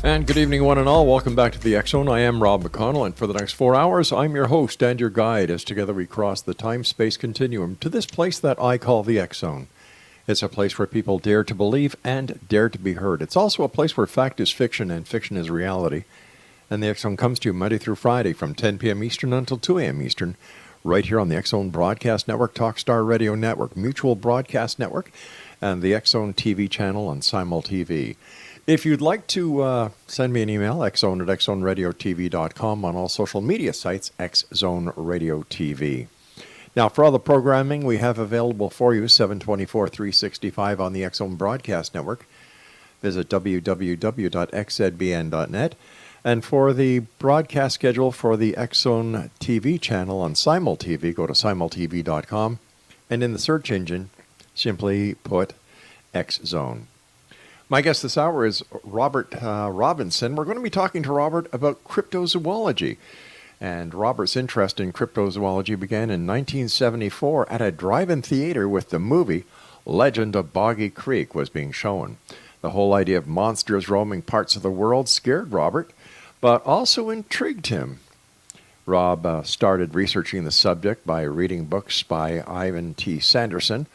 And good evening, one and all. Welcome back to the X Zone. I am Rob McConnell, and for the next 4 hours, I'm your host and your guide as together we cross the time-space continuum to this place that I call the X Zone. It's a place where people dare to believe and dare to be heard. It's also a place where fact is fiction and fiction is reality. And the X Zone comes to you Monday through Friday from 10 p.m. Eastern until 2 a.m. Eastern, right here on the X Zone Broadcast Network, Talkstar Radio Network, Mutual Broadcast Network, and the X Zone TV channel on Simul TV. If you'd like to send me an email, xzone at xzoneradiotv.com, on all social media sites, XZone Radio TV. Now, for all the programming we have available for you, 7/24/365 on the X Zone Broadcast Network, visit www.xzbn.net. And for the broadcast schedule for the X Zone TV channel on Simul TV, go to simultv.com, and in the search engine, simply put X Zone. My guest this hour is Robert Robinson. We're going to be talking to Robert about cryptozoology. And Robert's interest in cryptozoology began in 1974 at a drive-in theater with the movie Legend of Boggy Creek was being shown. The whole idea of monsters roaming parts of the world scared Robert, but also intrigued him. Rob started researching the subject by reading books by Ivan T. Sanderson,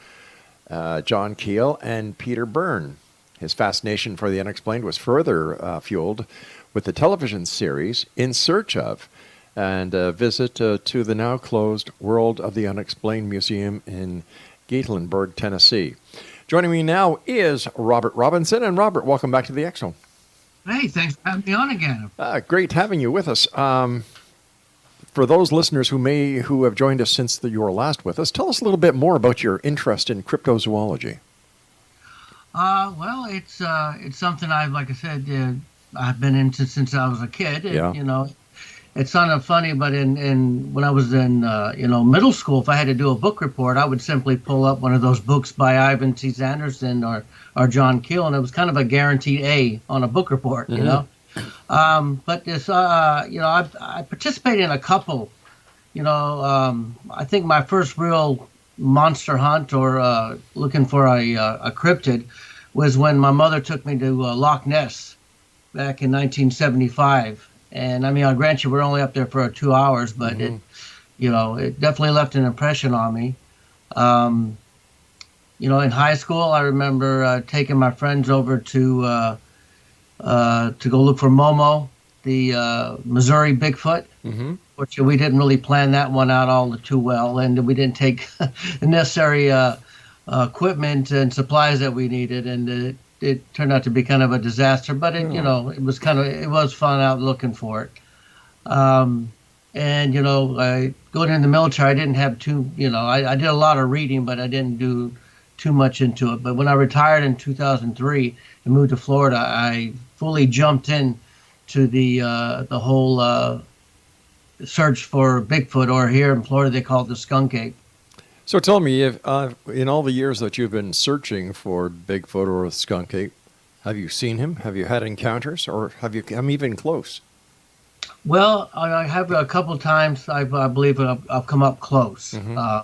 John Keel, and Peter Byrne. His fascination for the unexplained was further fueled with the television series In Search Of, and a visit to the now closed World of the Unexplained Museum in Gatlinburg, Tennessee. Joining me now is Robert Robinson. And Robert, welcome back to the X Zone. Hey, thanks for having me on again. Great having you with us. For those listeners who have joined us since you were last with us, tell us a little bit more about your interest in cryptozoology. Well, it's something like I said, I've been into since I was a kid. Yeah. You know, it sounded funny, but when I was in middle school, if I had to do a book report, I would simply pull up one of those books by Ivan T. Sanderson or John Keel, and it was kind of a guaranteed A on a book report. Mm-hmm. You know, but this, I participated in a couple. I think my first real monster hunt or looking for a cryptid was when my mother took me to Loch Ness back in 1975. And I mean, I'll grant you, we're only up there for 2 hours, but Mm-hmm. it definitely left an impression on me. In high school, I remember taking my friends over to go look for Momo, the Missouri Bigfoot. Mm-hmm. Which we didn't really plan that one out all too well, and we didn't take the necessary equipment and supplies that we needed, and it turned out to be kind of a disaster. But it was fun out looking for it. Going in the military, I didn't have I did a lot of reading, but I didn't do too much into it. But when I retired in 2003 and moved to Florida, I fully jumped in to the whole search for Bigfoot, or here in Florida they call it the skunk ape. So tell me, if in all the years that you've been searching for Bigfoot or a skunk ape, have you seen him? Have you had encounters, or have you come even close? Well, I have a couple times. I believe I've come up close. Mm-hmm.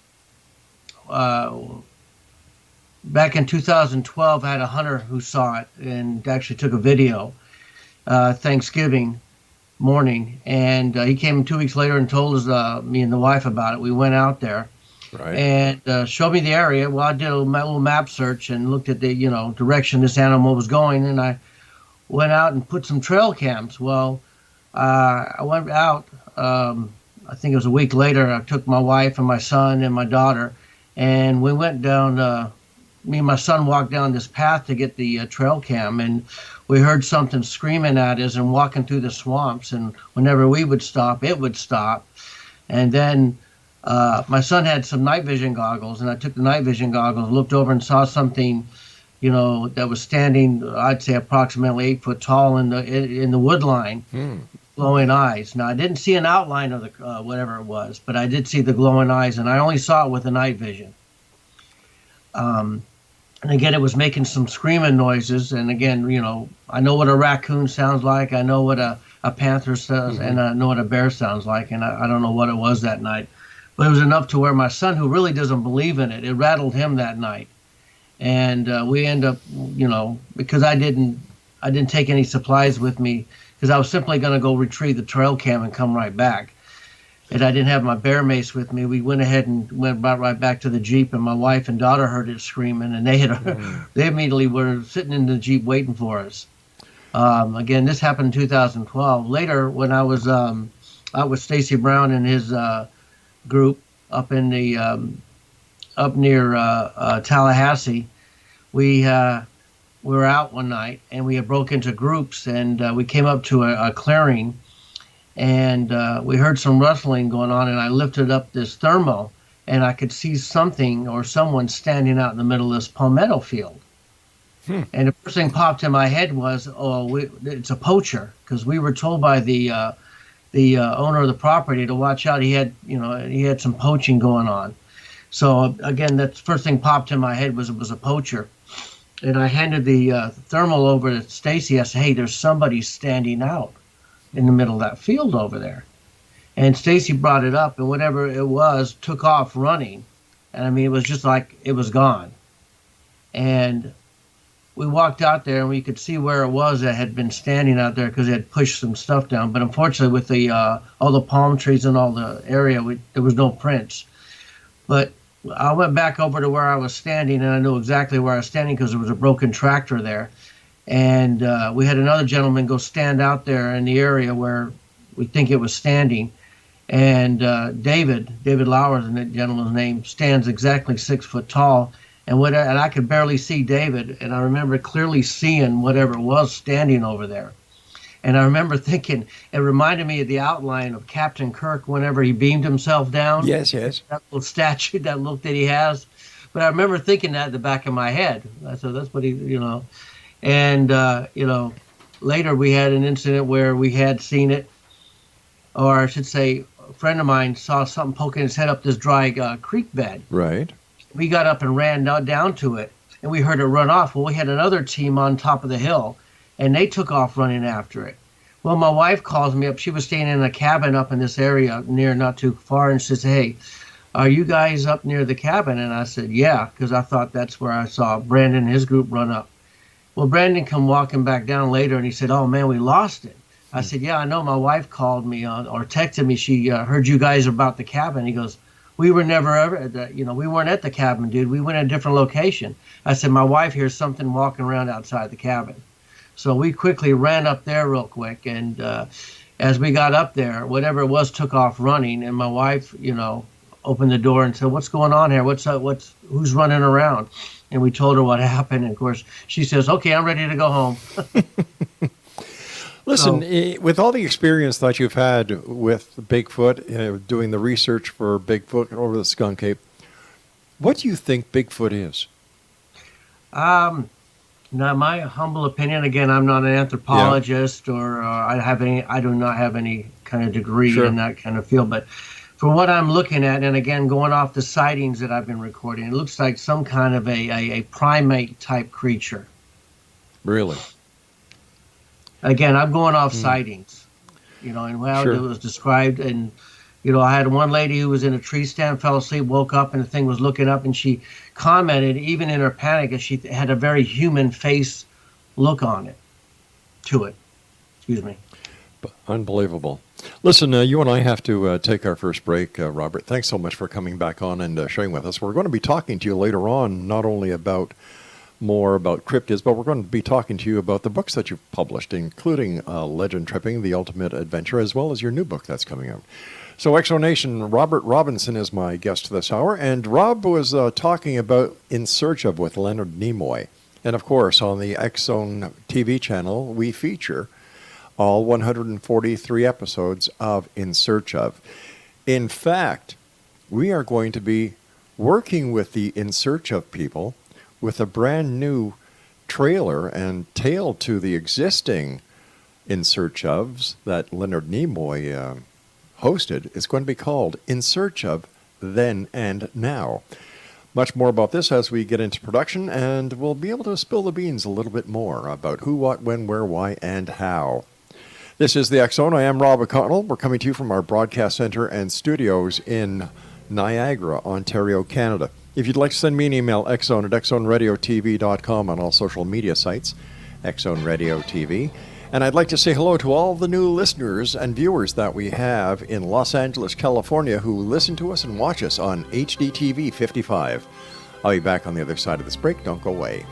Back in 2012, I had a hunter who saw it and actually took a video. Thanksgiving morning, and he came 2 weeks later and told us, me and the wife, about it. We went out there, right, and showed me the area. Well, I did a little map search and looked at the direction this animal was going, and I went out and put some trail cams. Well, I went out, I think it was a week later. I took my wife and my son and my daughter, and we went down, me and my son walked down this path to get the trail cam, and we heard something screaming at us and walking through the swamps, and whenever we would stop, it would stop. And then my son had some night vision goggles, and I took the night vision goggles, looked over and saw something, that was standing, I'd say approximately 8 foot tall in the wood line, glowing eyes. Now, I didn't see an outline of the whatever it was, but I did see the glowing eyes, and I only saw it with the night vision. And again, it was making some screaming noises. And again, I know what a raccoon sounds like. I know what a panther says, mm-hmm. and I know what a bear sounds like. And I don't know what it was that night. But it was enough to where my son, who really doesn't believe in it, it rattled him that night. And we end up, because I didn't I didn't take any supplies with me because I was simply going to go retrieve the trail cam and come right back. And I didn't have my bear mace with me. We went ahead and went right back to the Jeep, and my wife and daughter heard it screaming, and they immediately were sitting in the Jeep waiting for us. Again, this happened in 2012. Later, when I was out with Stacy Brown and his group up in the up near Tallahassee, we were out one night, and we had broke into groups, and we came up to a clearing. And we heard some rustling going on, and I lifted up this thermal, and I could see something or someone standing out in the middle of this palmetto field. And the first thing popped in my head was, it's a poacher, because we were told by the owner of the property to watch out. He had some poaching going on. So again, that first thing popped in my head was it was a poacher. And I handed the thermal over to Stacy. I said, "Hey, there's somebody standing out in the middle of that field over there." And Stacy brought it up, and whatever it was took off running. And I mean, it was just like it was gone. And we walked out there, and we could see where it was that had been standing out there because it had pushed some stuff down. But unfortunately, with the all the palm trees and all the area, there was no prints. But I went back over to where I was standing, and I knew exactly where I was standing because there was a broken tractor there. And we had another gentleman go stand out there in the area where we think it was standing. And David Lauer is the gentleman's name, stands exactly 6 foot tall. And I could barely see David. And I remember clearly seeing whatever it was standing over there. And I remember thinking, it reminded me of the outline of Captain Kirk whenever he beamed himself down. Yes. That little statue, that look that he has. But I remember thinking that in the back of my head. So that's what he. And, later we had an incident where we had seen it, or I should say, a friend of mine saw something poking his head up this dry creek bed. Right. We got up and ran down to it, and we heard it run off. Well, we had another team on top of the hill, and they took off running after it. Well, my wife calls me up. She was staying in a cabin up in this area near, not too far, and she says, "Hey, are you guys up near the cabin?" And I said, "Yeah," because I thought that's where I saw Brandon and his group run up. Well, Brandon come walking back down later, and he said, "Oh, man, we lost it." I said, "Yeah, I know. My wife called me or texted me. She heard you guys about the cabin." He goes, "We were never ever at the, we weren't at the cabin, dude. We went at a different location." I said, "My wife hears something walking around outside the cabin." So we quickly ran up there real quick, and as we got up there, whatever it was took off running, and my wife, opened the door and said, "What's going on here? Who's running around?" And we told her what happened. And of course, she says, "Okay, I'm ready to go home." Listen, with all the experience that you've had with Bigfoot, doing the research for Bigfoot over the Skunk Ape, what do you think Bigfoot is? Now, my humble opinion, again, I'm not an anthropologist or I do not have any kind of degree in that kind of field, but from what I'm looking at, and again, going off the sightings that I've been recording, it looks like some kind of a primate type creature. Really? Again, I'm going off sightings, and how it was described. And, I had one lady who was in a tree stand, fell asleep, woke up, and the thing was looking up, and she commented, even in her panic, that she had a very human face look on it, to it. Excuse me. Unbelievable. Listen, you and I have to take our first break, Robert. Thanks so much for coming back on and sharing with us. We're going to be talking to you later on, not only more about cryptids, but we're going to be talking to you about the books that you've published, including Legend Tripping, The Ultimate Adventure, as well as your new book that's coming out. So, Exonation, Robert Robinson is my guest this hour, and Rob was talking about In Search of with Leonard Nimoy. And of course, on the Exxon TV channel, we feature all 143 episodes of In Search of. In fact, we are going to be working with the In Search of people with a brand new trailer and tail to the existing In Search ofs that Leonard Nimoy hosted. It's going to be called In Search of Then and Now. Much more about this as we get into production, and we'll be able to spill the beans a little bit more about who, what, when, where, why, and how. This is the X Zone. I am Rob McConnell. We're coming to you from our broadcast center and studios in Niagara, Ontario, Canada. If you'd like to send me an email, xzone@xzoneradiotv.com on all social media sites. X Zone Radio TV. And I'd like to say hello to all the new listeners and viewers that we have in Los Angeles, California, who listen to us and watch us on XZTV 55. I'll be back on the other side of this break. Don't go away.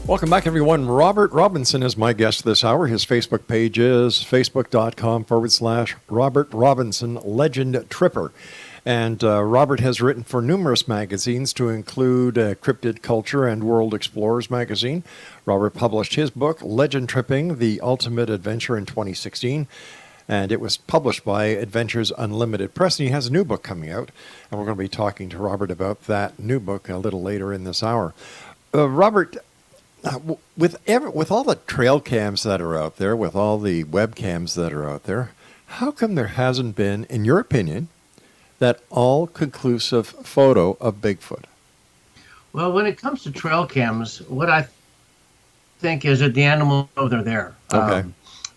Welcome back, everyone. Robert Robinson is my guest this hour. His Facebook page is facebook.com/Robert Robinson Legend Tripper. And Robert has written for numerous magazines to include Cryptid Culture and World Explorers magazine. Robert published his book, Legend Tripping, The Ultimate Adventure, in 2016. And it was published by Adventures Unlimited Press. And he has a new book coming out. And we're going to be talking to Robert about that new book a little later in this hour. Robert, with all the trail cams that are out there, with all the webcams that are out there, how come there hasn't been, in your opinion, that all-conclusive photo of Bigfoot? Well, when it comes to trail cams, what I think is that the animals know they're there. Okay.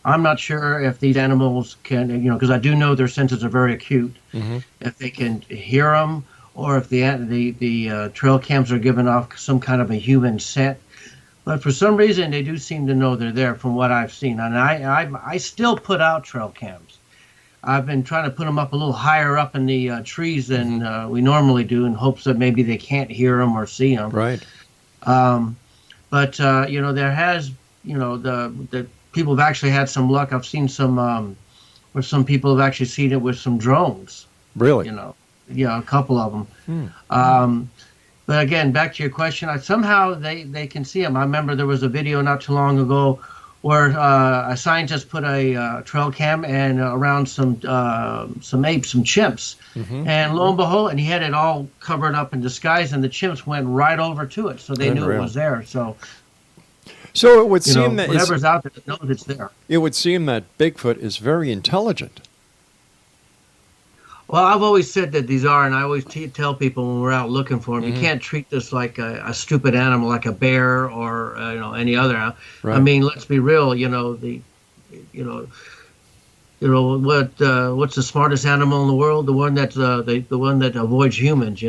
I'm not sure if these animals can, because I do know their senses are very acute, if they can hear them, or if the trail cams are giving off some kind of a human scent. But for some reason, they do seem to know they're there from what I've seen. And I still put out trail cams. I've been trying to put them up a little higher up in the trees than we normally do, in hopes that maybe they can't hear them or see them. Right. But there has, the people have actually had some luck. I've seen some where some people have actually seen it with some drones. Really? A couple of them. But again, back to your question, somehow they can see them. I remember there was a video not too long ago where a scientist put a trail cam and around some apes, some chimps, and lo and behold, and he had it all covered up in disguise, and the chimps went right over to it, so they knew it was there. So it would seem that whatever's out there knows it's there. It would seem that Bigfoot is very intelligent. Well, I've always said that these are, and I always tell people when we're out looking for them, you can't treat this like a stupid animal, like a bear or any other. Right. I mean, let's be real. What's the smartest animal in the world? The one that the one that avoids humans.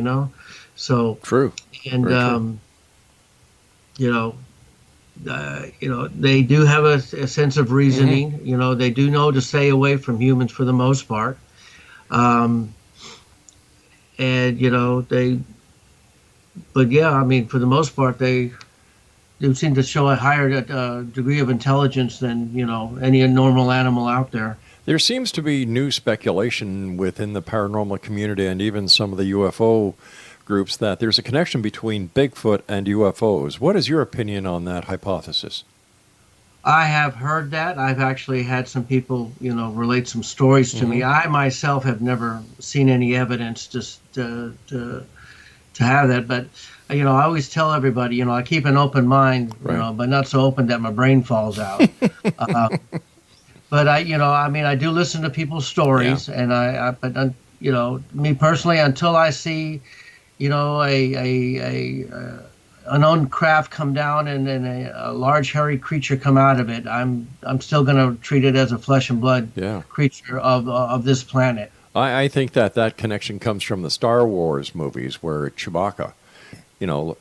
So true. And they do have a sense of reasoning. They do know to stay away from humans for the most part. For the most part, they seem to show a higher degree of intelligence than, any normal animal out there. There seems to be new speculation within the paranormal community and even some of the UFO groups that there's a connection between Bigfoot and UFOs. What is your opinion on that hypothesis? I have heard that. I've actually had some people, relate some stories to me. I myself have never seen any evidence to have that. But, I always tell everybody, I keep an open mind, right. But not so open that my brain falls out. But I do listen to people's stories, yeah. And me personally, until I see, unknown craft come down and a large hairy creature come out of it, I'm still going to treat it as a flesh and blood creature of this planet. I think that connection comes from the Star Wars movies, where Chewbacca,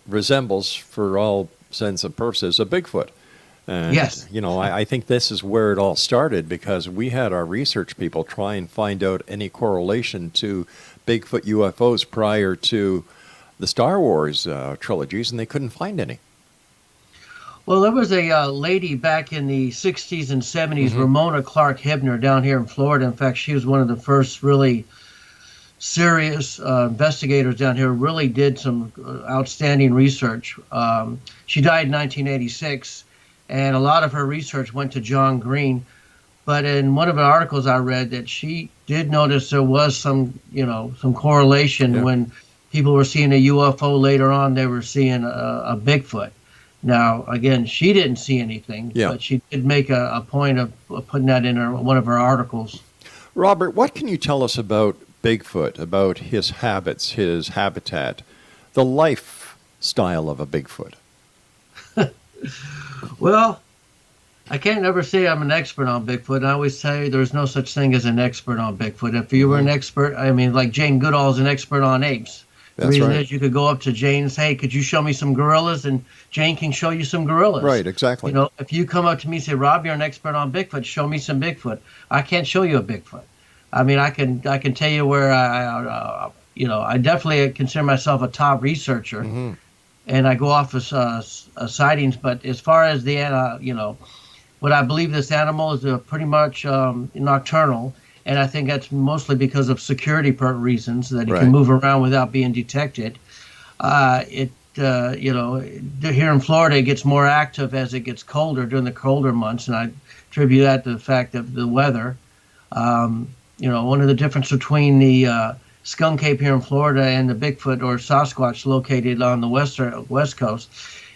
resembles, for all sense and purposes, a Bigfoot. And, yes. I think this is where it all started, because we had our research people try and find out any correlation to Bigfoot UFOs prior to the Star Wars trilogies, and they couldn't find any. Well, there was a lady back in the 60s and 70s, Ramona Clark Hibner, down here in Florida. In fact, she was one of the first really serious investigators down here, really did some outstanding research. She died in 1986, and a lot of her research went to John Green. But in one of the articles I read, that she did notice there was some correlation when people were seeing a UFO. Later on, they were seeing a Bigfoot. Now, again, she didn't see anything, Yeah. but she did make a point of putting that in one of her articles. Robert, what can you tell us about Bigfoot, about his habits, his habitat, the lifestyle of a Bigfoot? Well, I can't ever say I'm an expert on Bigfoot. I always say there's no such thing as an expert on Bigfoot. If you were an expert, I mean, like Jane Goodall's an expert on apes. The reason is you could go up to Jane and say, hey, could you show me some gorillas? And Jane can show you some gorillas. Right, exactly. You know, if you come up to me and say, Rob, you're an expert on Bigfoot, show me some Bigfoot. I can't show you a Bigfoot. I mean, I can tell you where I definitely consider myself a top researcher, and I go off of sightings. But as far as the, what I believe this animal is pretty much nocturnal. And I think that's mostly because of security reasons, that it can move around without being detected. Here in Florida, it gets more active as it gets colder during the colder months, and I attribute that to the fact of the weather. One of the difference between the skunk ape here in Florida and the Bigfoot or Sasquatch located on the west coast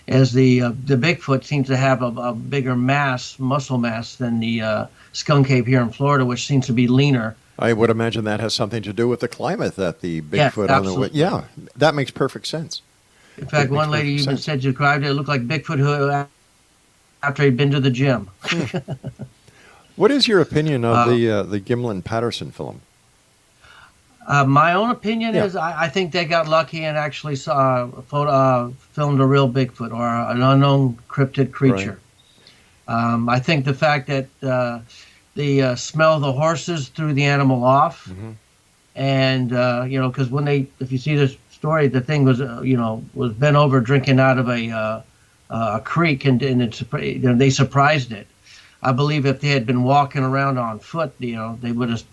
is the Bigfoot seems to have a bigger muscle mass than the skunk ape here in Florida, which seems to be leaner. I would imagine that has something to do with the climate, that the Bigfoot that makes perfect sense. In fact, one lady even described it looked like Bigfoot who after he'd been to the gym. What is your opinion of the Gimlin-Patterson film? My own opinion is I think they got lucky and actually filmed a real Bigfoot or an unknown cryptid creature. Right. I think the fact that they smell the horses threw the animal off, and because if you see this story, the thing was was bent over drinking out of a creek, and they surprised it. I believe if they had been walking around on foot, they would have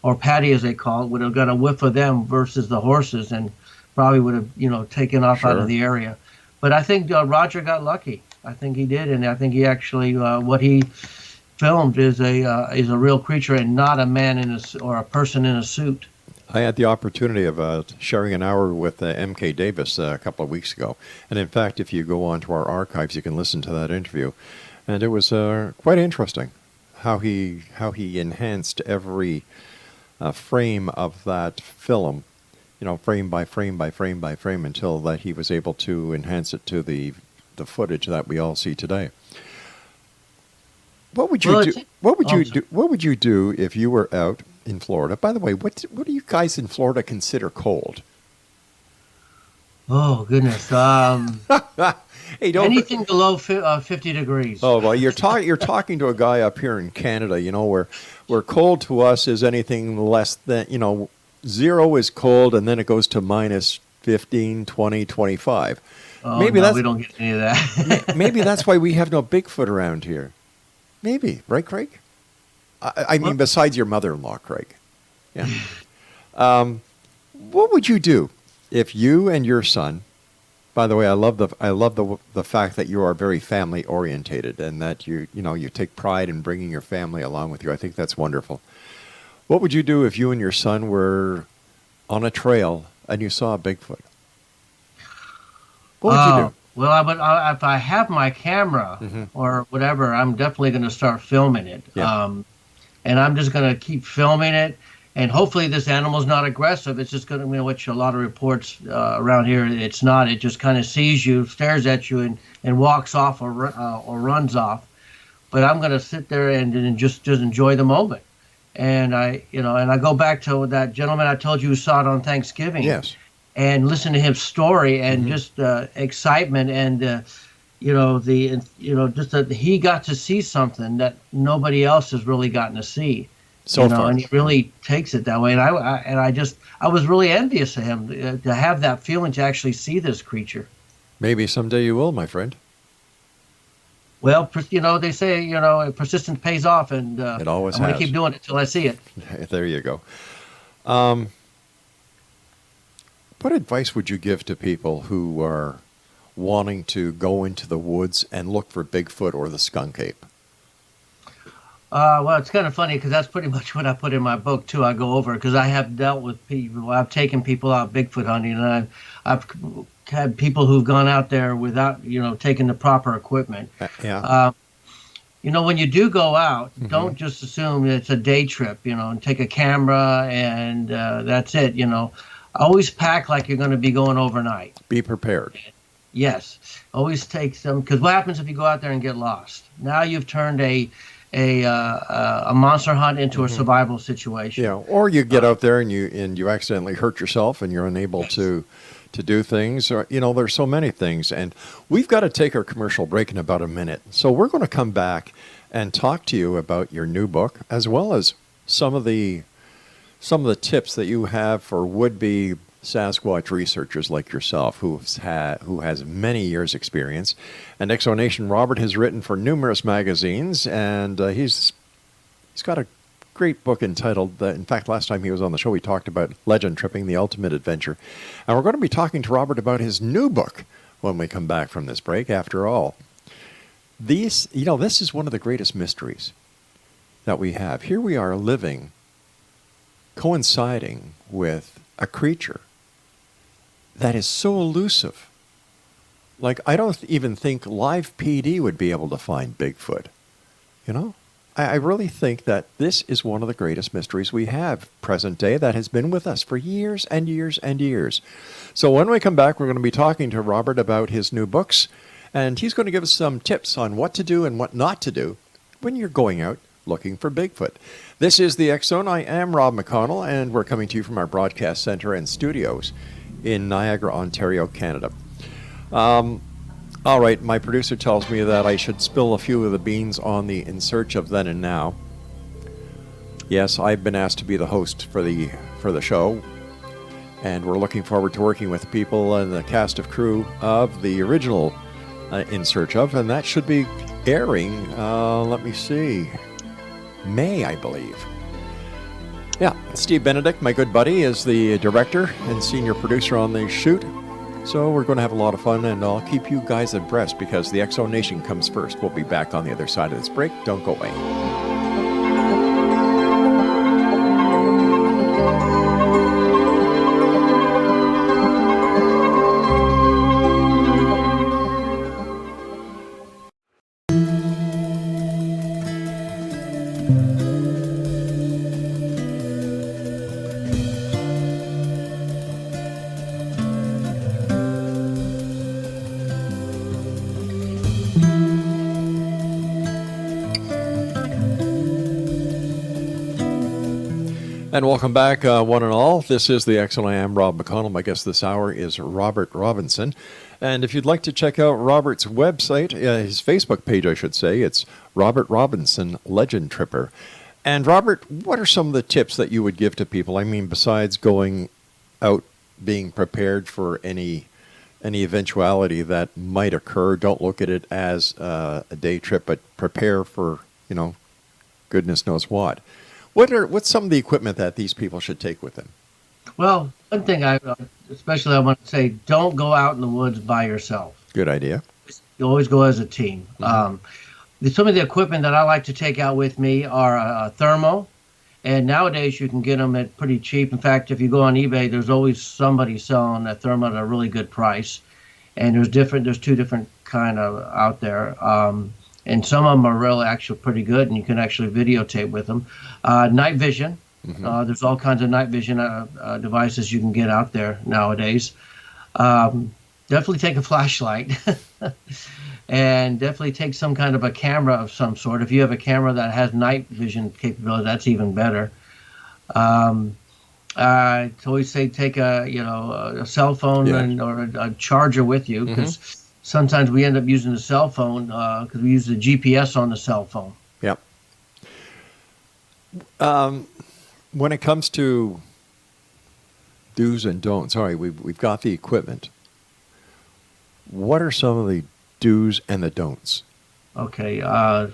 or Patty, as they call it, would have got a whiff of them versus the horses, and probably would have, taken off out of the area. But I think Roger got lucky. I think he did, and I think he actually what he filmed is a real creature and not a man or a person in a suit. I had the opportunity of sharing an hour with M.K. Davis a couple of weeks ago, and in fact, if you go onto our archives, you can listen to that interview, and it was quite interesting how he enhanced every frame of that film, frame by frame by frame by frame, until that he was able to enhance it to the footage that we all see today. What would you do? What would you do if you were out in Florida? By the way, what do you guys in Florida consider cold? Oh goodness! Hey, anything below 50 degrees. Oh well, you're talking to a guy up here in Canada, where cold to us is anything less than 0 is cold, and then it goes to minus 15, 20, 25. Oh, we don't get any of that. Maybe that's why we have no Bigfoot around here. Maybe, right, Craig? I mean, besides your mother-in-law, Craig. Yeah. What would you do if you and your son? By the way, I love the fact that you are very family orientated, and that you take pride in bringing your family along with you. I think that's wonderful. What would you do if you and your son were on a trail and you saw a Bigfoot? What would you do? Well, if I have my camera or whatever, I'm definitely going to start filming it. Yeah. And I'm just going to keep filming it. And hopefully this animal's not aggressive. It's just going to, which a lot of reports around here, it's not. It just kind of sees you, stares at you, and walks off or runs off. But I'm going to sit there and just enjoy the moment. And I go back to that gentleman I told you who saw it on Thanksgiving. Yes. And listen to his story and just excitement and just that he got to see something that nobody else has really gotten to see. So far. And he really takes it that way. And I was really envious of him to have that feeling to actually see this creature. Maybe someday you will, my friend. Well, they say, persistence pays off, and it always I'm going to keep doing it till I see it. There you go. What advice would you give to people who are wanting to go into the woods and look for Bigfoot or the skunk ape? Well, it's kind of funny because that's pretty much what I put in my book too. I go over because I have dealt with people. I've taken people out Bigfoot hunting, and I've had people who've gone out there without taking the proper equipment. Yeah. When you do go out, Mm-hmm. don't just assume it's a day trip. And take a camera and that's it. Always pack like you're going to be going overnight. Be prepared. Yes, always take some, because what happens if you go out there and get lost? Now you've turned a monster hunt into a survival situation. Yeah, or you get out there and you accidentally hurt yourself and you're unable to do things. Or there's so many things, and we've got to take our commercial break in about a minute. So we're going to come back and talk to you about your new book, as well as some of the tips that you have for would-be Sasquatch researchers like yourself, who has many years' experience. And Exonation Robert has written for numerous magazines, and he's got a great book entitled, in fact, last time he was on the show, we talked about Legend Tripping, The Ultimate Adventure. And we're going to be talking to Robert about his new book when we come back from this break. After all, this is one of the greatest mysteries that we have. Here we are living, coinciding with a creature that is so elusive. Like, I don't even think Live PD would be able to find Bigfoot. I really think that this is one of the greatest mysteries we have present day that has been with us for years and years and years. So when we come back, we're going to be talking to Robert about his new books, and he's going to give us some tips on what to do and what not to do when you're going out looking for Bigfoot. This is the X Zone. I am Rob McConnell, and we're coming to you from our broadcast center and studios in Niagara, Ontario, Canada. All right, my producer tells me that I should spill a few of the beans on the In Search of Then and Now. Yes, I've been asked to be the host for the show, and we're looking forward to working with people and the cast of crew of the original In Search of, and that should be airing, let me see, May, I believe. Yeah, Steve Benedict, my good buddy, is the director and senior producer on the shoot. So we're going to have a lot of fun, and I'll keep you guys abreast because the X Zone Nation comes first. We'll be back on the other side of this break. Don't go away. And welcome back, one and all. This is the X Zone. I am Rob McConnell. My guest this hour is Robert Robinson. And if you'd like to check out Robert's website, his Facebook page, I should say, it's Robert Robinson, Legend Tripper. And Robert, what are some of the tips that you would give to people? I mean, besides going out, being prepared for any eventuality that might occur, don't look at it as a day trip, but prepare for, goodness knows what. What's some of the equipment that these people should take with them? Well, one thing I want to say, don't go out in the woods by yourself. Good idea. You always go as a team. Mm-hmm. Some of the equipment that I like to take out with me are a thermo, and nowadays you can get them at pretty cheap. In fact, if you go on eBay, there's always somebody selling a thermo at a really good price. And there's two different kind of out there. And some of them are really actually pretty good, and you can actually videotape with them. Night vision. Mm-hmm. There's all kinds of night vision devices you can get out there nowadays. Definitely take a flashlight. And definitely take some kind of a camera of some sort. If you have a camera that has night vision capability, that's even better. I always say take a cell phone or a charger with you, because sometimes we end up using the cell phone because we use the GPS on the cell phone. Yep. When it comes to do's and don'ts, all right, we've got the equipment. What are some of the do's and the don'ts? Okay. Always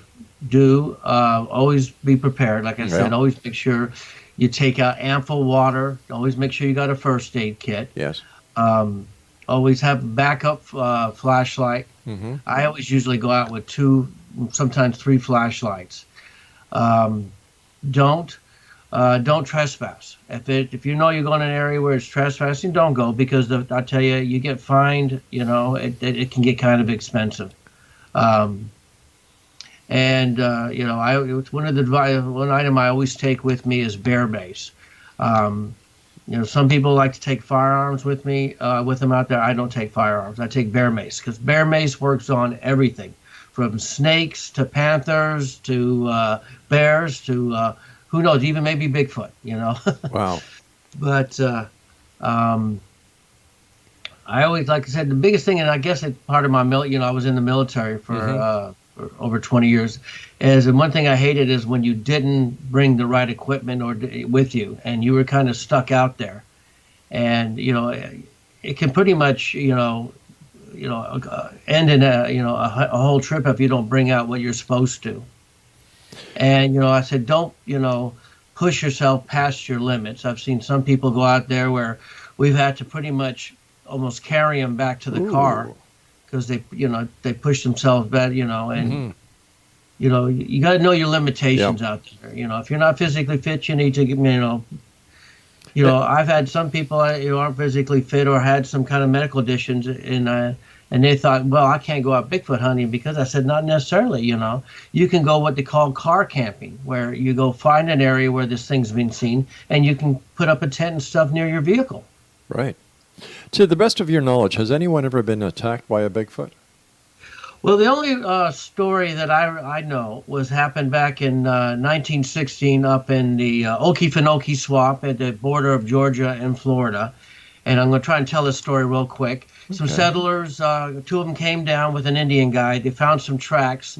be prepared. Like I said, always make sure you take out ample water. Always make sure you got a first aid kit. Yes. Always have a backup flashlight. Mm-hmm. I always usually go out with 2, sometimes 3 flashlights. Don't don't trespass. If you know you're going in an area where it's trespassing, don't go, because I tell you, you get fined. It can get kind of expensive. Um, and it's one item I always take with me is bear mace. Um, some people like to take firearms with them out there. I don't take firearms. I take bear mace, because bear mace works on everything, from snakes to panthers to bears to who knows, even maybe Bigfoot. Wow. But I always, like I said, the biggest thing, and I guess it's part of my I was in the military for over 20 years, and one thing I hated is when you didn't bring the right equipment with you, and you were kind of stuck out there, and it can pretty much end in a whole trip if you don't bring out what you're supposed to. And I said, don't push yourself past your limits. I've seen some people go out there where we've had to pretty much almost carry them back to the car, because they push themselves back, and you got to know your limitations out there. If you're not physically fit, you need to I've had some people who aren't physically fit or had some kind of medical conditions, and they thought, well, I can't go out Bigfoot hunting, because I said, not necessarily. You can go what they call car camping, where you go find an area where this thing's been seen, and you can put up a tent and stuff near your vehicle. Right. To the best of your knowledge, has anyone ever been attacked by a Bigfoot? Well, the only story that I know happened back in 1916 up in the Okefenokee Swamp at the border of Georgia and Florida. And I'm going to try and tell this story real quick. Some settlers, two of them came down with an Indian guide. They found some tracks.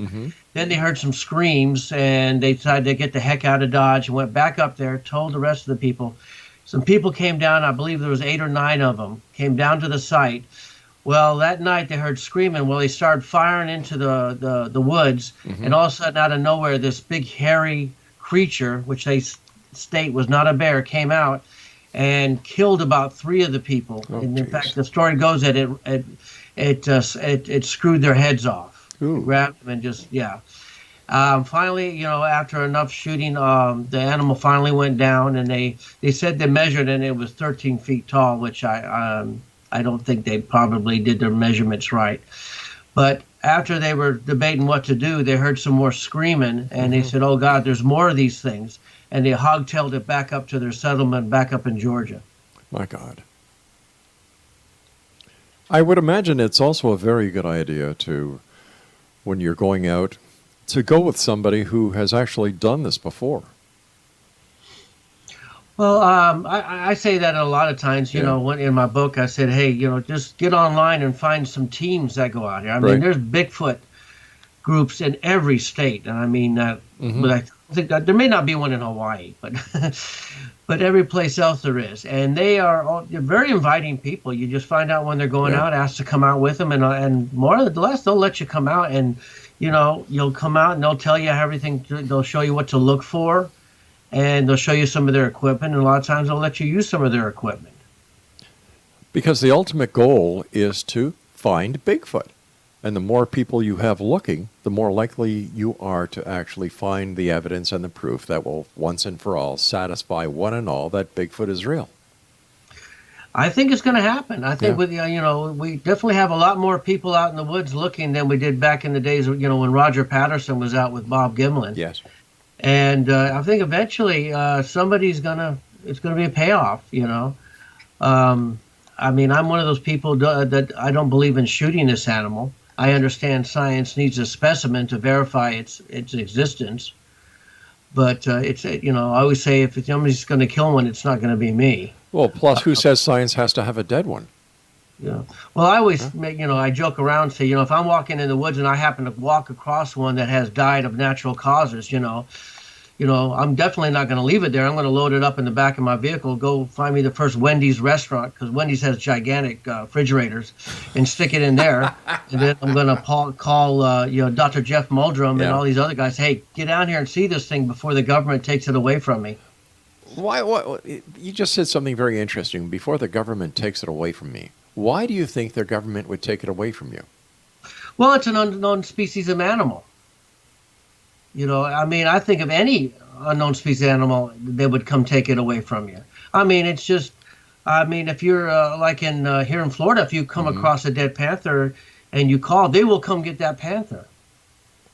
Then they heard some screams, and they decided to get the heck out of Dodge and went back up there, told the rest of the people. Some people came down, I believe there was 8 or 9 of them, came down to the site. Well, that night they heard screaming. Well, they started firing into the woods, and all of a sudden, out of nowhere, this big hairy creature, which they state was not a bear, came out and killed about 3 of the people. And in fact, the story goes that it screwed their heads off. It grabbed them and just finally, after enough shooting, the animal finally went down, and they said they measured, and it was 13 feet tall, which I don't think they probably did their measurements right. But after they were debating what to do, they heard some more screaming, and they said, oh, God, there's more of these things. And they hogtailed it back up to their settlement back up in Georgia. My God. I would imagine it's also a very good idea when you're going out, to go with somebody who has actually done this before. Well, I say that a lot of times, when in my book, I said, hey, just get online and find some teams that go out here. I mean, there's Bigfoot groups in every state. And I mean, but I think that there may not be one in Hawaii, but but every place else there is. And they're very inviting people. You just find out when they're going out, ask to come out with them. And more or less, they'll let you come out, and, you'll come out and they'll tell you everything. They'll show you what to look for. And they'll show you some of their equipment, and a lot of times they'll let you use some of their equipment. Because the ultimate goal is to find Bigfoot. And the more people you have looking, the more likely you are to actually find the evidence and the proof that will once and for all satisfy one and all that Bigfoot is real. I think it's going to happen. I think we definitely have a lot more people out in the woods looking than we did back in the days, when Roger Patterson was out with Bob Gimlin. Yes. And I think eventually it's going to be a payoff, I mean, I'm one of those people that I don't believe in shooting this animal. I understand science needs a specimen to verify its existence. But I always say, if somebody's going to kill one, it's not going to be me. Well, plus who says science has to have a dead one? Yeah. Well, I always make, I joke around and say, if I'm walking in the woods and I happen to walk across one that has died of natural causes, I'm definitely not going to leave it there. I'm going to load it up in the back of my vehicle, go find me the first Wendy's restaurant, because Wendy's has gigantic refrigerators, and stick it in there. And then I'm going to call Dr. Jeff Muldrum and all these other guys. Hey, get down here and see this thing before the government takes it away from me. Why? You just said something very interesting. Before the government takes it away from me. Why do you think their government would take it away from you? Well, it's an unknown species of animal. I mean, I think of any unknown species animal, they would come take it away from you. I mean, it's just, I mean, if you're like in here in Florida, if you come Hmm. across a dead panther and you call, they will come get that panther.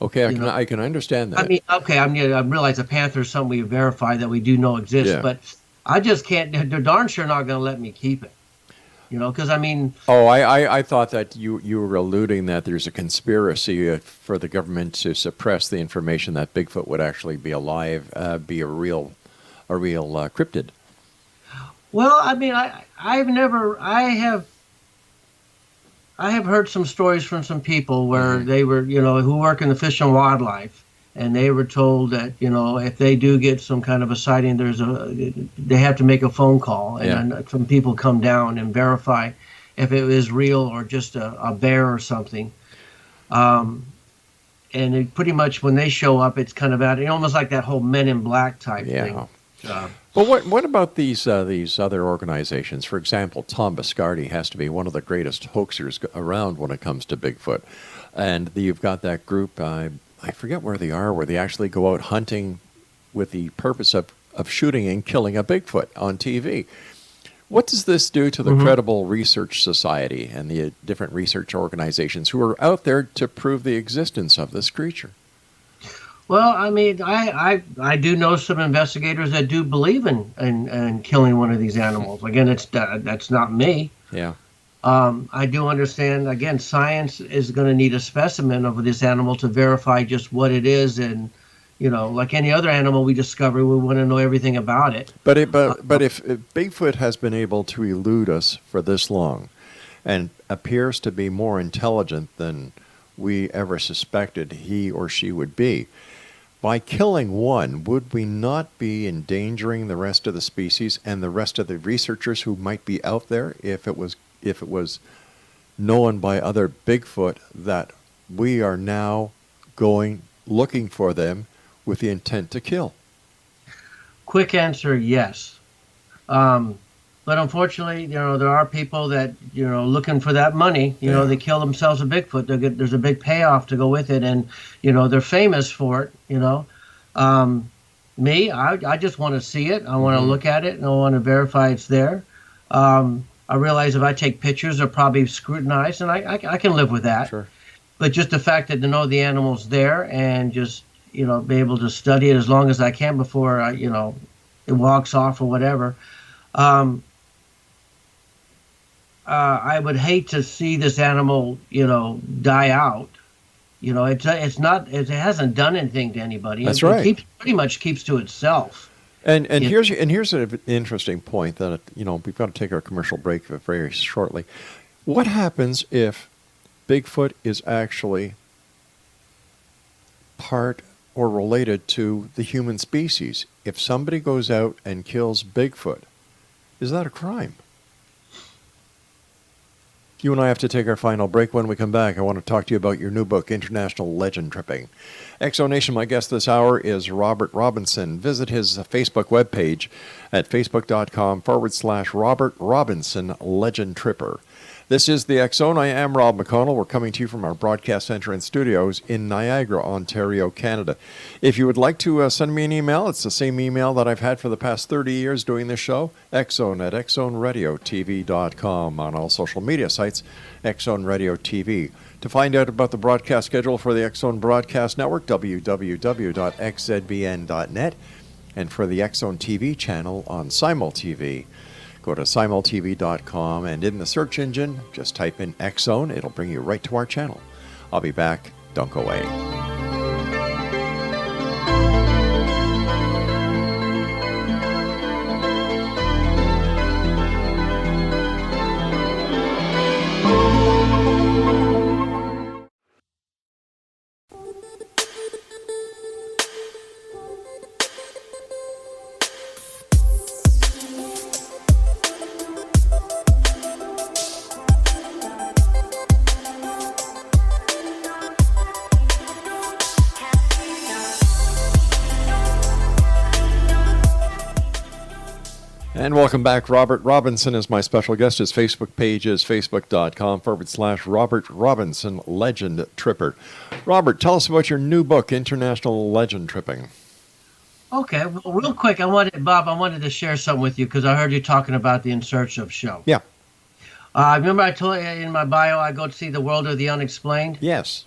Okay, You know, I can understand I that. mean, okay, I mean, I realize a panther is something we verify that we do know exists, Yeah. but I just can't. They're darn sure not going to let me keep it. Because I mean, Oh, I thought that you were alluding that there's a conspiracy for the government to suppress the information that Bigfoot would actually be alive, be a real cryptid. well, I mean, I have heard some stories from some people where Hmm. they were, who work in the fish and wildlife, and they were told that, if they do get some kind of a sighting, they have to make a phone call, and Yeah. then some people come down and verify if it is real or just a bear or something. Um, and it pretty much when they show up, it's kind of almost like that whole Men in Black type Yeah. thing. Uh, But what about these other organizations? For example, Tom Biscardi has to be one of the greatest hoaxers around when it comes to Bigfoot, and you've got that group. I forget where they are, where they actually go out hunting with the purpose of shooting and killing a Bigfoot on TV. What does this do to the mhm. credible research society and the different research organizations who are out there to prove the existence of this creature? Well, I mean, I do know some investigators that do believe in killing one of these animals. Again, that's not me. Yeah. I do understand. Again, science is going to need a specimen of this animal to verify just what it is, and like any other animal we discover, we want to know everything about it. But if Bigfoot has been able to elude us for this long, and appears to be more intelligent than we ever suspected he or she would be, by killing one, would we not be endangering the rest of the species and the rest of the researchers who might be out there if it was known by other Bigfoot that we are now going looking for them with the intent to kill? Quick answer: yes. Um, but unfortunately, there are people that, looking for that money, Yeah. they kill themselves a Bigfoot. There's a big payoff to go with it, and, they're famous for it. Um, Me, I just want to see it. I want to Hmm. look at it, and I want to verify it's there. I realize if I take pictures, they're probably scrutinized, and I can live with that. Sure. But just the fact that to know the animal's there and just, be able to study it as long as I can before it walks off or whatever. Um, I would hate to see this animal, die out. It's not, it hasn't done anything to anybody. That's It right. keeps pretty much keeps to itself. And You here's an interesting point that we've got to take our commercial break very shortly. What happens if Bigfoot is actually part or related to the human species? If somebody goes out and kills Bigfoot, is that a crime? You and I have to take our final break. When we come back, I want to talk to you about your new book, International Legend Tripping. Exonation, my guest this hour is Robert Robinson. Visit his Facebook webpage at facebook.com/Robert Robinson Legend Tripper. This is the X Zone. I am Rob McConnell. We're coming to you from our broadcast center and studios in Niagara, Ontario, Canada. If you would like to send me an email, it's the same email that I've had for the past 30 years doing this show, xzone@xzoneradiotv.com. On all social media sites, X Zone Radio TV. To find out about the broadcast schedule for the X Zone Broadcast Network, www.xzbn.net. And for the X Zone TV channel on Simul TV, go to simultv.com, and in the search engine, just type in X Zone. It'll bring you right to our channel. I'll be back. Don't go away. And welcome back. Robert Robinson is my special guest. His Facebook page is facebook.com/Robert Robinson Legend Tripper. Robert, tell us about your new book, International Legend Tripping. Okay, well, real quick, Bob, I wanted to share something with you because I heard you talking about the In Search of show. Yeah. Remember I told you in my bio I go to see The World of the Unexplained? Yes.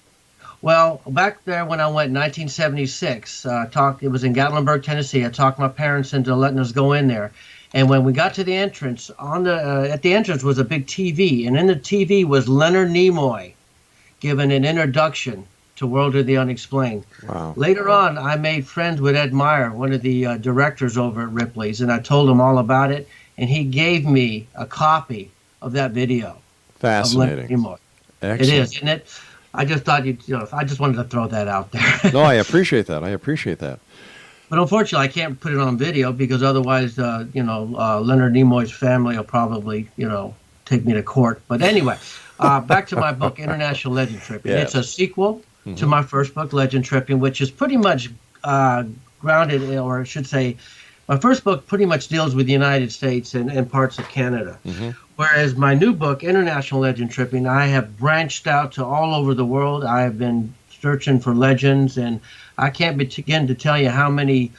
Well, back there when I went in 1976, it was in Gatlinburg, Tennessee. I talked my parents into letting us go in there. And when we got to the entrance, at the entrance was a big TV, and in the TV was Leonard Nimoy giving an introduction to World of the Unexplained. Wow. Later on, I made friends with Ed Meyer, one of the directors over at Ripley's, and I told him all about it, and he gave me a copy of that video. Fascinating. Of Leonard Nimoy. Excellent. It is, isn't it? I just thought I just wanted to throw that out there. No, I appreciate that. I appreciate that. But unfortunately, I can't put it on video because otherwise, Leonard Nimoy's family will probably, take me to court. But anyway, back to my book, International Legend Tripping. Yes. It's a sequel to my first book, Legend Tripping, which is pretty much grounded, or I should say, my first book pretty much deals with the United States and parts of Canada. Mm-hmm. Whereas my new book, International Legend Tripping, I have branched out to all over the world. I have been searching for legends, and I can't begin to tell you how many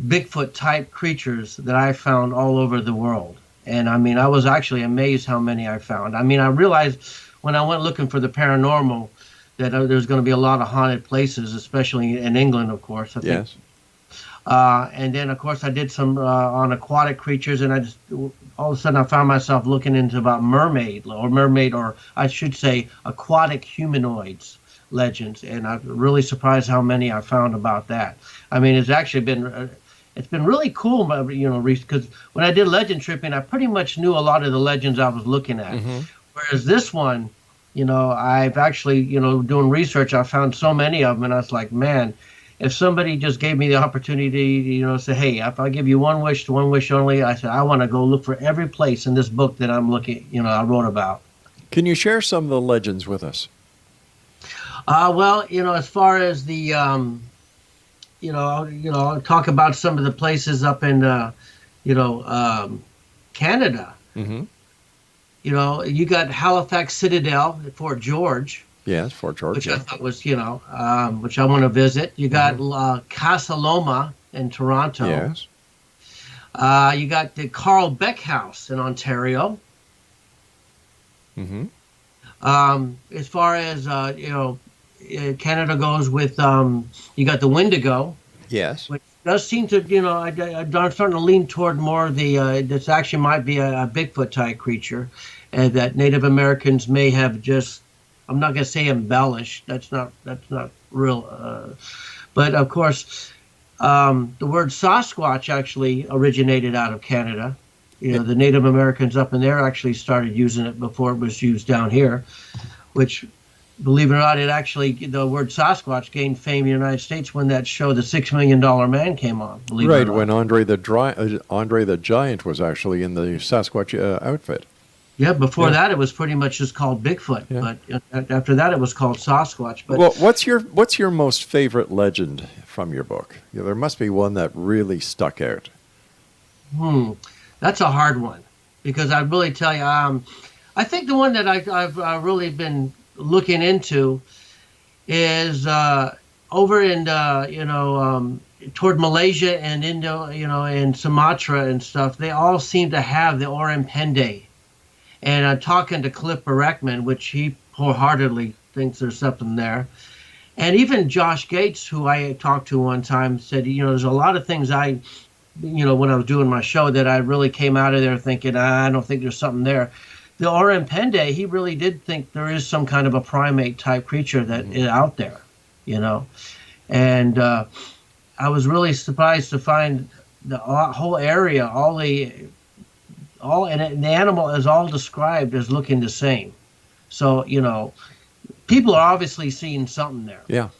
Bigfoot-type creatures that I found all over the world. And I mean, I was actually amazed how many I found. I mean, I realized when I went looking for the paranormal that there's going to be a lot of haunted places, especially in England, of course. I think. Yes. And then, of course, I did some on aquatic creatures, and all of a sudden I found myself looking into about mermaid, or I should say aquatic humanoids legends, and I'm really surprised how many I found about that. I mean, it's actually been really cool, because when I did legend tripping, I pretty much knew a lot of the legends I was looking at. Mm-hmm. Whereas this one, I've actually, doing research, I found so many of them, and I was like, man, if somebody just gave me the opportunity to, say, hey, if I give you one wish only, I said, I want to go look for every place in this book that I'm looking, I wrote about. Can you share some of the legends with us? Well, as far as the, I'll talk about some of the places up in, Canada. Mm-hmm. You got Halifax Citadel at Fort George. Yes, Fort George. Which I thought was, which I want to visit. You got Casa Loma in Toronto. Yes. You got the Carl Beck House in Ontario. Mm-hmm. As far as, Canada goes with, you got the Wendigo. Yes. Which does seem to, I'm starting to lean toward more of the, this actually might be a Bigfoot type creature that Native Americans may have just, I'm not going to say embellished. That's not real. But of course, the word Sasquatch actually originated out of Canada. The Native Americans up in there actually started using it before it was used down here, which, believe it or not, the word Sasquatch gained fame in the United States when that show, The $6 Million Man, came on. Believe it or not. When Andre the Giant was actually in the Sasquatch outfit. Yeah, before that it was pretty much just called Bigfoot, but after that it was called Sasquatch. But well, what's your most favorite legend from your book? There must be one that really stuck out. That's a hard one, because I really tell you, I think the one that I've really been looking into is over in toward Malaysia and Indo, and Sumatra and stuff. They all seem to have the Orang Pendai. And I'm talking to Cliff Bereckman, which he wholeheartedly thinks there's something there. And even Josh Gates, who I talked to one time, said, there's a lot of things when I was doing my show that I really came out of there thinking, I don't think there's something there. The Orang Pendai, he really did think there is some kind of a primate type creature that is out there, And I was really surprised to find the whole area, and the animal is all described as looking the same. So, people are obviously seeing something there. Yeah.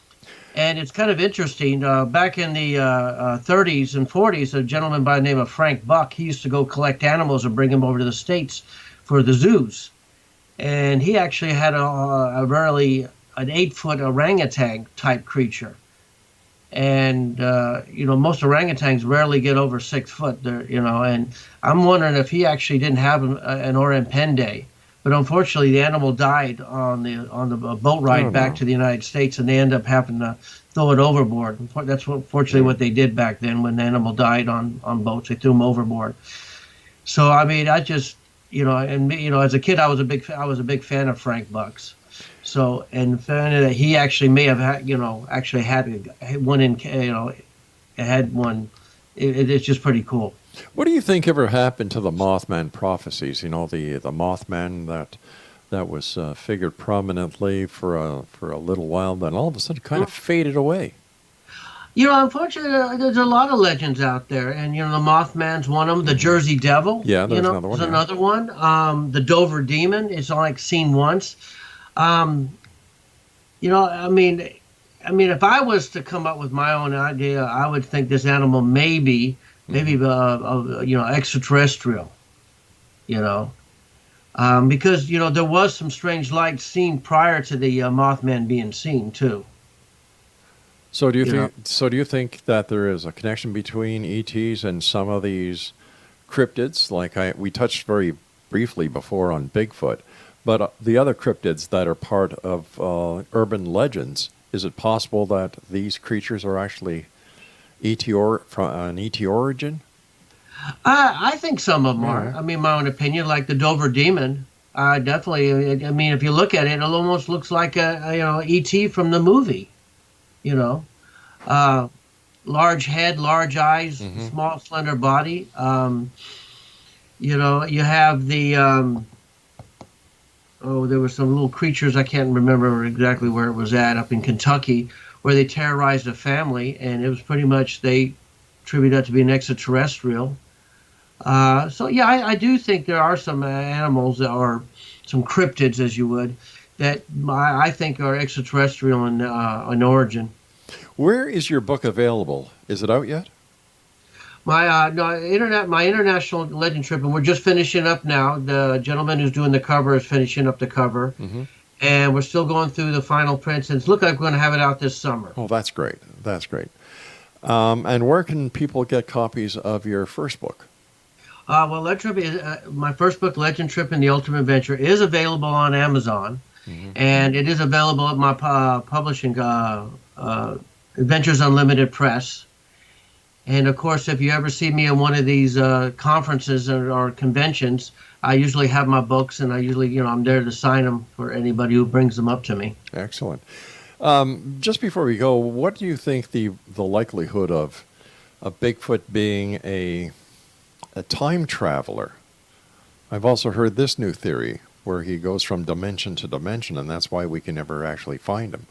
And it's kind of interesting. Back in the 30s and 40s, a gentleman by the name of Frank Buck, he used to go collect animals and bring them over to the States for the zoos. And he actually had an 8-foot orangutan type creature. and most orangutans rarely get over 6 foot. And I'm wondering if he actually didn't have an orang pendai, but unfortunately the animal died on the boat ride back to the United States, and they end up having to throw it overboard. That's unfortunately what they did back then when the animal died on boats. They threw him overboard. So I mean, I just as a kid I was a big fan of Frank Bucks. So, and that he actually may have had one had one. It's just pretty cool. What do you think ever happened to the Mothman prophecies? The Mothman that was figured prominently for a little while, then all of a sudden kind of faded away. Unfortunately, there's a lot of legends out there, and the Mothman's one of them. The Jersey Devil, there's another one. Another one. The Dover Demon is like seen once. I mean, if I was to come up with my own idea, I would think this animal maybe extraterrestrial. Because there was some strange lights seen prior to the Mothman being seen too. So do you think that there is a connection between ETs and some of these cryptids? Like we touched very briefly before on Bigfoot, but the other cryptids that are part of urban legends, is it possible that these creatures are actually from an ET origin? I think some of them are. I mean, my own opinion, like the Dover Demon. Definitely. I mean, if you look at it, it almost looks like a ET from the movie. Large head, large eyes, small, slender body. You have the there were some little creatures, I can't remember exactly where it was up in Kentucky, where they terrorized a family, and it was pretty much, they attributed that to be an extraterrestrial. I do think there are some animals that are some cryptids, as you would, that I think are extraterrestrial in origin. Where is your book available? Is it out yet? My international legend trip, and we're just finishing up now. The gentleman who's doing the cover is finishing up the cover, and we're still going through the final prints. And it's looking like we're going to have it out this summer. Oh, that's great! That's great. And where can people get copies of your first book? Well, Legend Trip is my first book, Legend Trip and the Ultimate Adventure, is available on Amazon, and it is available at my publishing Adventures Unlimited Press. And of course, if you ever see me in one of these conferences or conventions, I usually have my books, and I usually, I'm there to sign them for anybody who brings them up to me. Excellent. Just before we go, what do you think the likelihood of Bigfoot being a time traveler? I've also heard this new theory where he goes from dimension to dimension, and that's why we can never actually find him.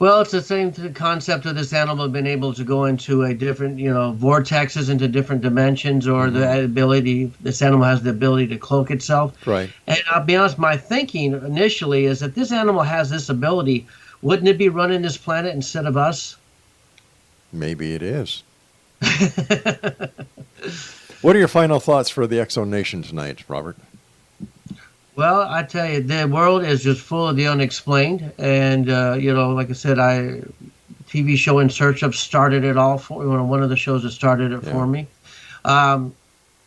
Well, it's the same concept of this animal being able to go into a different, vortexes into different dimensions, or this animal has the ability to cloak itself. Right. And I'll be honest, my thinking initially is that this animal has this ability. Wouldn't it be running this planet instead of us? Maybe it is. What are your final thoughts for the X Zone Nation tonight, Robert? Well, I tell you, the world is just full of the unexplained, and like I said, TV show In Search Of started it all for one of the shows that started it for me.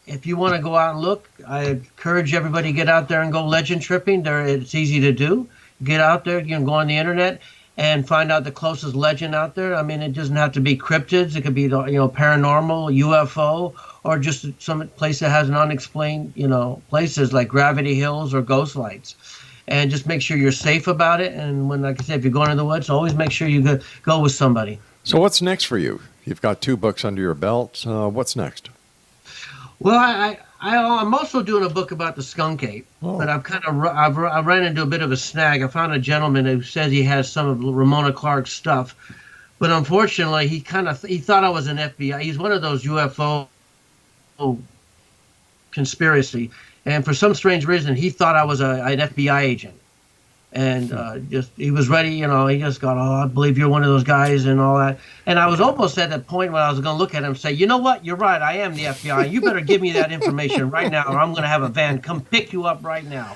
If you want to go out and look, I encourage everybody to get out there and go legend tripping. It's easy to do. Get out there, you can go on the internet and find out the closest legend out there. I mean, it doesn't have to be cryptids. It could be paranormal, UFO, or just some place that has an unexplained, places like Gravity Hills or Ghost Lights. And just make sure you're safe about it. And like I said, if you're going to the woods, always make sure you go with somebody. So what's next for you? You've got 2 books under your belt. What's next? Well, I'm also doing a book about the skunk ape, but I've ran into a bit of a snag. I found a gentleman who says he has some of Ramona Clark's stuff, but unfortunately, he thought I was an FBI. He's one of those UFO conspiracy, and for some strange reason, he thought I was an FBI agent. And he was ready, he just got, I believe you're one of those guys and all that. And I was almost at that point where I was going to look at him and say, you know what, you're right, I am the FBI. You better give me that information right now, or I'm going to have a van come pick you up right now.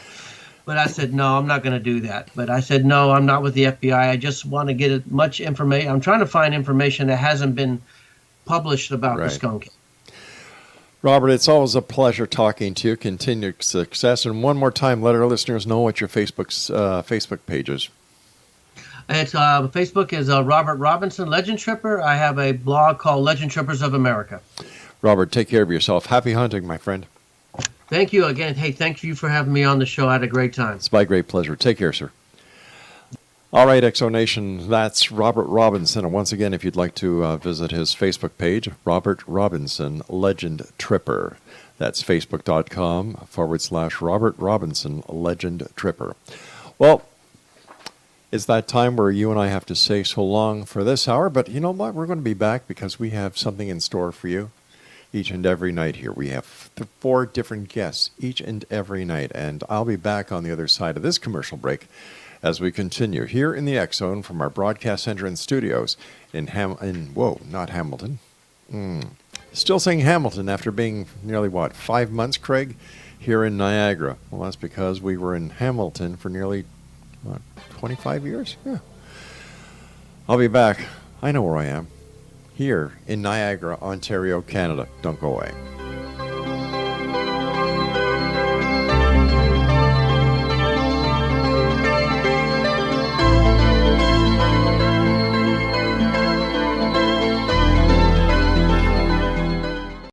But I said, no, I'm not going to do that. But I said, no, I'm not with the FBI. I just want to get as much information. I'm trying to find information that hasn't been published about the Right. skunk. Robert, it's always a pleasure talking to you. Continued success. And one more time, let our listeners know what your Facebook page is. It's Facebook is Robert Robinson, Legend Tripper. I have a blog called Legend Trippers of America. Robert, take care of yourself. Happy hunting, my friend. Thank you again. Hey, thank you for having me on the show. I had a great time. It's my great pleasure. Take care, sir. All right, Exonation, that's Robert Robinson. And once again, if you'd like to visit his Facebook page, Robert Robinson, Legend Tripper. That's facebook.com/Robert Robinson, Legend Tripper. Well, it's that time where you and I have to say so long for this hour. But you know what? We're going to be back because we have something in store for you each and every night here. We have 4 different guests each and every night. And I'll be back on the other side of this commercial break as we continue here in the X Zone from our broadcast center and studios in not Hamilton. Still saying Hamilton after being nearly, 5 months, Craig, here in Niagara. Well, that's because we were in Hamilton for nearly, 25 years? Yeah. I'll be back. I know where I am. Here in Niagara, Ontario, Canada. Don't go away.